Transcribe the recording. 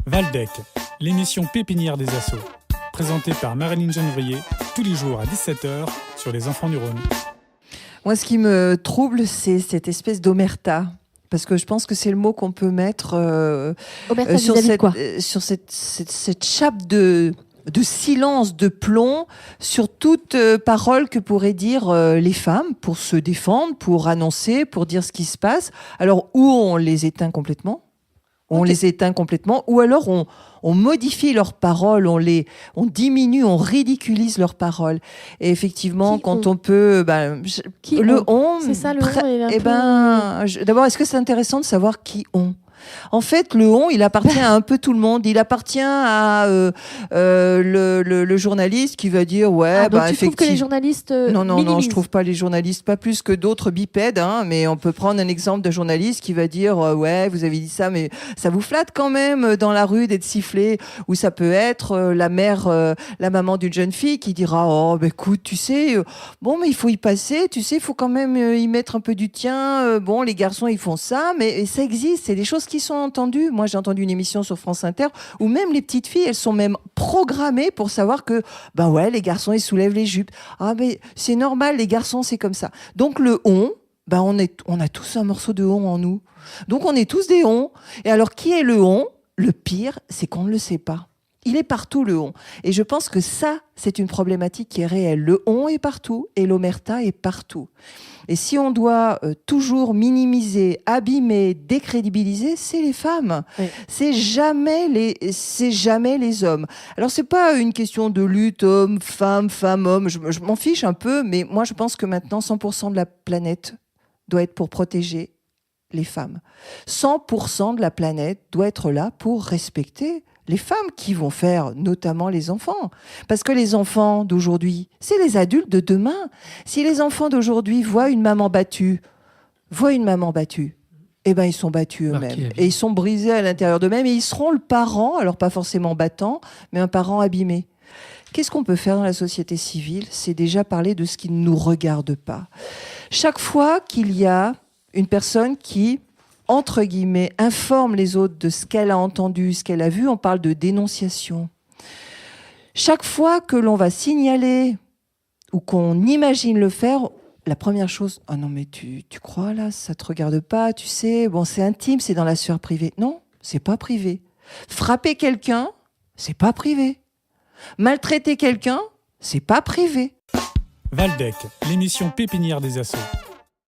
Valdec, l'émission pépinière des assos, présentée par Marilyn Genevrier, tous les jours à 17h sur les enfants du Rhône. Moi, ce qui me trouble, c'est cette espèce d'omerta. Parce que je pense que c'est le mot qu'on peut mettre sur cette chape de silence, de plomb, sur toute parole que pourraient dire les femmes pour se défendre, pour annoncer, pour dire ce qui se passe. Alors, ou on les éteint complètement, ou alors on modifie leurs paroles, on diminue, on ridiculise leurs paroles. Et effectivement, on peut... le on... C'est ça, le on. D'abord, est-ce que c'est intéressant de savoir qui on ? En fait, le on, il appartient à un peu tout le monde. Il appartient à le journaliste qui va dire donc tu trouves que les journalistes Non, je trouve pas les journalistes, pas plus que d'autres bipèdes, mais on peut prendre un exemple d'un journaliste qui va dire ouais, vous avez dit ça, mais ça vous flatte quand même dans la rue d'être sifflé. Ou ça peut être la maman d'une jeune fille qui dira écoute, tu sais, mais il faut y passer, tu sais, il faut quand même y mettre un peu du tien. Les garçons ils font ça, mais ça existe, c'est des choses qui sont entendues. Moi, j'ai entendu une émission sur France Inter où même les petites filles, elles sont même programmées pour savoir que, les garçons, ils soulèvent les jupes. Ah, mais c'est normal, les garçons, c'est comme ça. Donc, le on, on a tous un morceau de on en nous. Donc, on est tous des on. Et alors, qui est le on ? Le pire, c'est qu'on ne le sait pas. Il est partout, le on. Et je pense que ça, c'est une problématique qui est réelle. Le on est partout et l'omerta est partout. Et si on doit toujours minimiser, abîmer, décrédibiliser, c'est les femmes. Oui. C'est jamais les hommes. Alors, c'est pas une question de lutte homme, femme, homme. Je m'en fiche un peu, mais moi, je pense que maintenant, 100% de la planète doit être pour protéger les femmes. 100% de la planète doit être là pour respecter les femmes qui vont faire notamment les enfants. Parce que les enfants d'aujourd'hui, c'est les adultes de demain. Si les enfants d'aujourd'hui voient une maman battue, ils sont battus eux-mêmes. Et ils sont brisés à l'intérieur d'eux-mêmes et ils seront le parent, alors pas forcément battant, mais un parent abîmé. Qu'est-ce qu'on peut faire dans la société civile ? C'est déjà parler de ce qui ne nous regarde pas. Chaque fois qu'il y a une personne qui, entre guillemets, informe les autres de ce qu'elle a entendu, ce qu'elle a vu, on parle de dénonciation. Chaque fois que l'on va signaler ou qu'on imagine le faire, la première chose, non mais tu crois là, ça te regarde pas, tu sais, c'est intime, c'est dans la sphère privée. Non, c'est pas privé. Frapper quelqu'un, c'est pas privé. Maltraiter quelqu'un, c'est pas privé. Valdec, l'émission pépinière des assos.